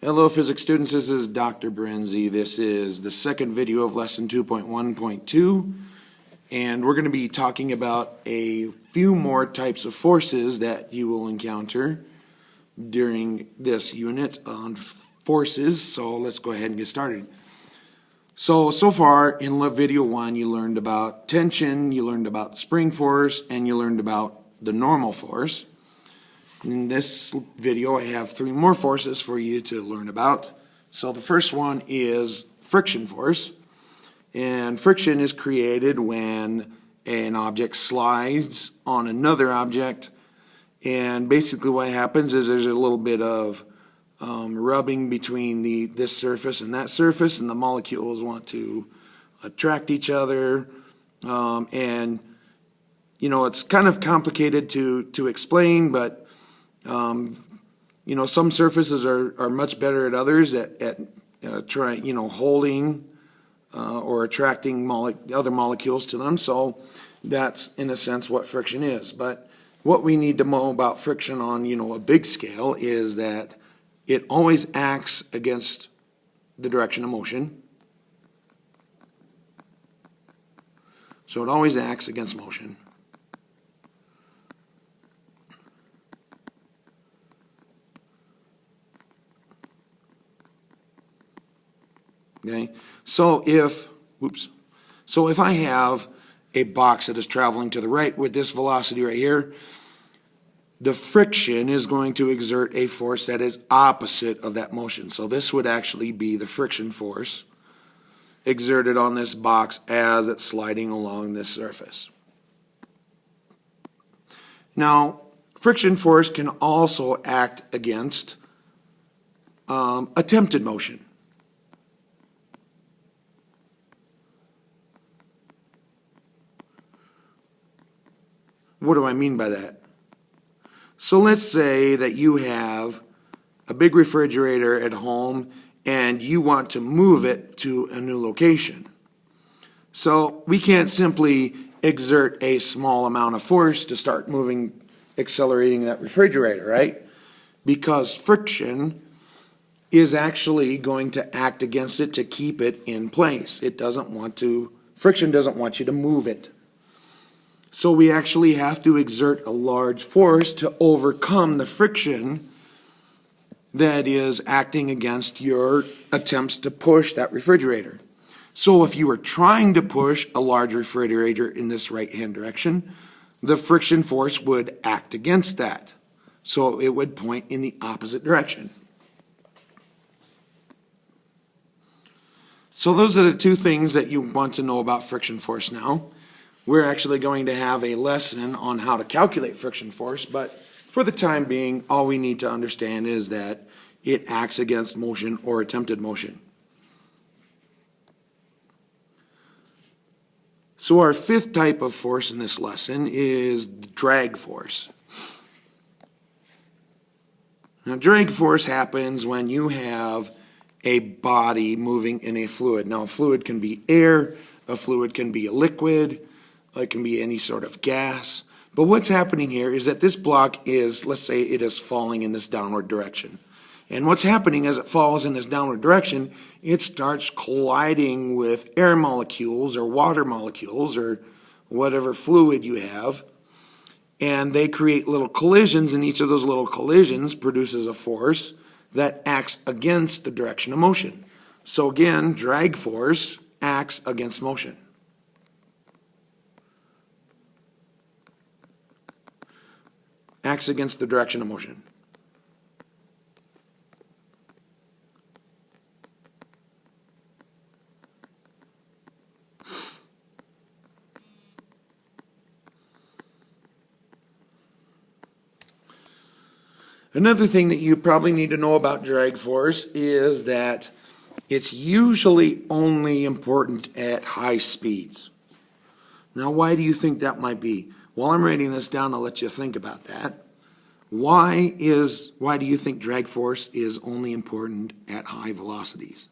Hello physics students, this is Dr. Brenzi. This is the second video of lesson 2.1.2, and we're going to be talking about a few more types of forces that you will encounter during this unit on forces. So let's go ahead and get started. So far in video 1 you learned about tension, you learned about spring force, and you learned about the normal force. In this video, I have 3 more forces for you to learn about. So the first one is friction force. And friction is created when an object slides on another object. And basically what happens is there's a little bit of rubbing between this surface and that surface, and the molecules want to attract each other. And you know, it's kind of complicated to explain, but you know, some surfaces are much better at others at trying, you know, holding or attracting other molecules to them. So that's in a sense what friction is. But what we need to know about friction on, you know, a big scale is that it always acts against the direction of motion. So it always acts against motion. Okay, so if I have a box that is traveling to the right with this velocity right here, the friction is going to exert a force that is opposite of that motion. So this would actually be the friction force exerted on this box as it's sliding along this surface. Now, friction force can also act against attempted motion. What do I mean by that? So let's say that you have a big refrigerator at home and you want to move it to a new location. So we can't simply exert a small amount of force to start moving, accelerating that refrigerator, right? Because friction is actually going to act against it to keep it in place. Friction doesn't want you to move it. So we actually have to exert a large force to overcome the friction that is acting against your attempts to push that refrigerator. So if you were trying to push a large refrigerator in this right-hand direction, the friction force would act against that. So it would point in the opposite direction. So those are the 2 things that you want to know about friction force now. We're actually going to have a lesson on how to calculate friction force, but for the time being, all we need to understand is that it acts against motion or attempted motion. So our 5th type of force in this lesson is drag force. Now, drag force happens when you have a body moving in a fluid. Now, a fluid can be air, a fluid can be a liquid, it can be any sort of gas. But what's happening here is that this block is, let's say it is falling in this downward direction. And what's happening as it falls in this downward direction, it starts colliding with air molecules or water molecules or whatever fluid you have. And they create little collisions, and each of those little collisions produces a force that acts against the direction of motion. So again, drag force acts against motion. Acts against the direction of motion. Another thing that you probably need to know about drag force is that it's usually only important at high speeds. Now, why do you think that might be? While I'm writing this down, I'll let you think about that. Why do you think drag force is only important at high velocities?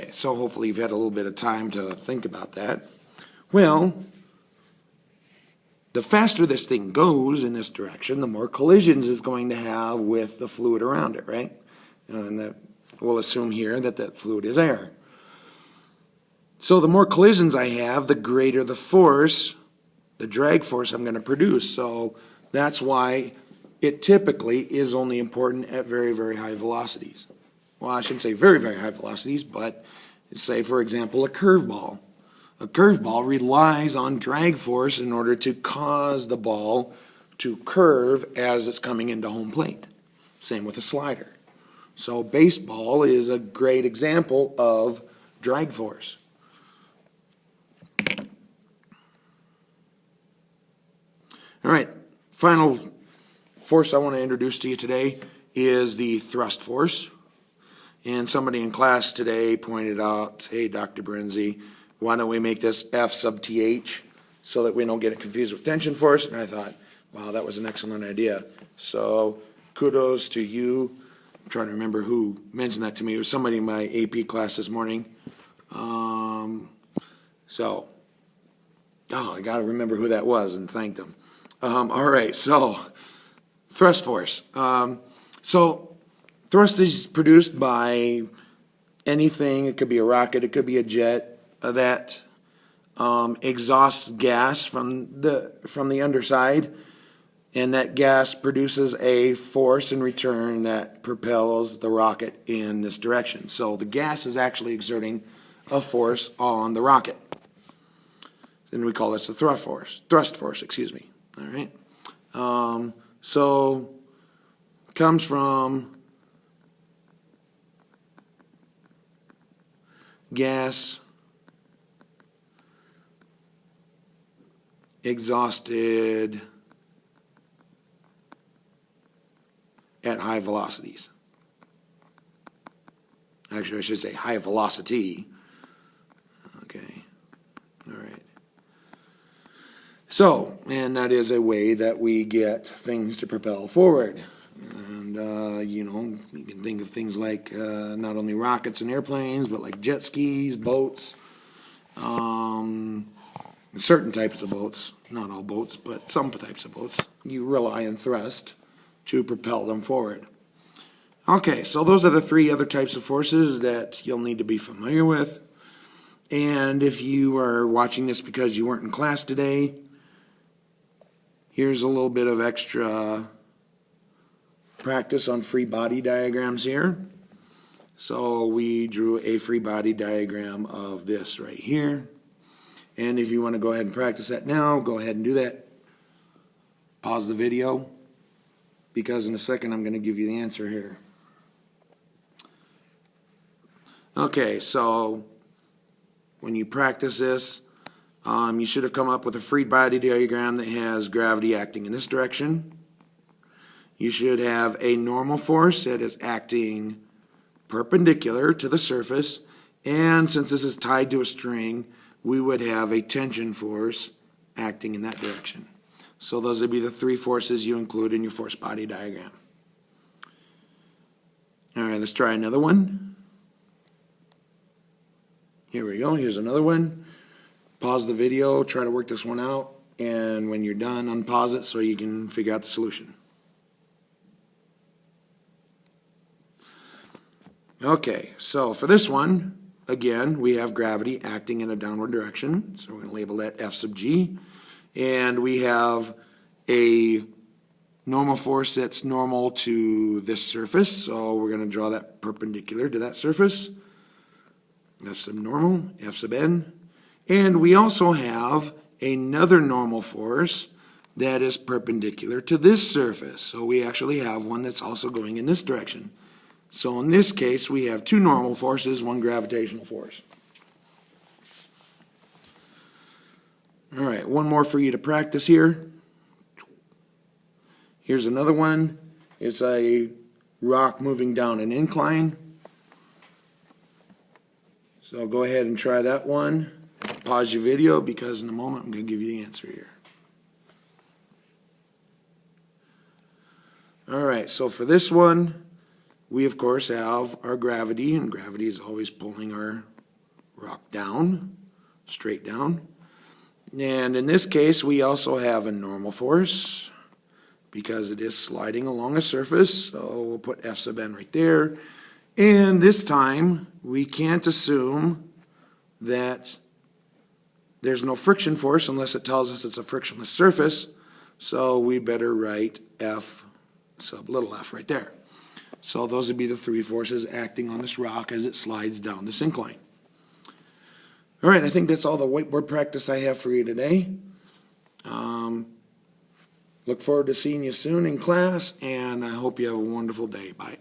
Okay, so hopefully you've had a little bit of time to think about that. Well, the faster this thing goes in this direction, the more collisions it's going to have with the fluid around it, right? And that we'll assume here that that fluid is air. So the more collisions I have, the greater the force, the drag force I'm going to produce. So that's why it typically is only important at very, very high velocities. Well, I shouldn't say very, very high velocities, but say, for example, a curveball. A curveball relies on drag force in order to cause the ball to curve as it's coming into home plate. Same with a slider. So baseball is a great example of drag force. All right, final force I want to introduce to you today is the thrust force. And somebody in class today pointed out, hey, Dr. Brinzy, why don't we make this F sub TH so that we don't get it confused with tension force? And I thought, wow, that was an excellent idea. So kudos to you. I'm trying to remember who mentioned that to me. It was somebody in my AP class this morning. I got to remember who that was and thank them. All right, so thrust force. So thrust is produced by anything. It could be a rocket, it could be a jet that exhausts gas from the underside, and that gas produces a force in return that propels the rocket in this direction. So the gas is actually exerting a force on the rocket. And we call this the thrust force, excuse me. All right. So comes from gas exhausted at high velocities. Actually, I should say high velocity. Okay. All right. So, and that is a way that we get things to propel forward. And, you can think of things like not only rockets and airplanes, but like jet skis, boats, certain types of boats, not all boats, but some types of boats. You rely on thrust to propel them forward. Okay, so those are the three other types of forces that you'll need to be familiar with. And if you are watching this because you weren't in class today, here's a little bit of extra practice on free body diagrams here. So we drew a free body diagram of this right here. And if you want to go ahead and practice that now, go ahead and do that. Pause the video, because in a second I'm going to give you the answer here. Okay, so when you practice this, you should have come up with a free body diagram that has gravity acting in this direction. You should have a normal force that is acting perpendicular to the surface, and since this is tied to a string, we would have a tension force acting in that direction. So those would be the three forces you include in your force body diagram. All right, let's try another one. Here we go, here's another one. Pause the video, try to work this one out, and when you're done, unpause it so you can figure out the solution. Okay, so for this one, again, we have gravity acting in a downward direction, so we're going to label that F sub G. And we have a normal force that's normal to this surface, so we're going to draw that perpendicular to that surface. F sub normal, F sub n. And we also have another normal force that is perpendicular to this surface. So we actually have one that's also going in this direction. So in this case, we have two normal forces, one gravitational force. All right, one more for you to practice here. Here's another one. It's a rock moving down an incline. So go ahead and try that one. Pause your video, because in a moment I'm going to give you the answer here. All right, so for this one, we of course have our gravity, and gravity is always pulling our rock down, straight down. And in this case, we also have a normal force because it is sliding along a surface. So we'll put F sub n right there. And this time, we can't assume that there's no friction force unless it tells us it's a frictionless surface. So we better write F sub little f right there. So those would be the three forces acting on this rock as it slides down this incline. All right, I think that's all the whiteboard practice I have for you today. Look forward to seeing you soon in class, and I hope you have a wonderful day. Bye.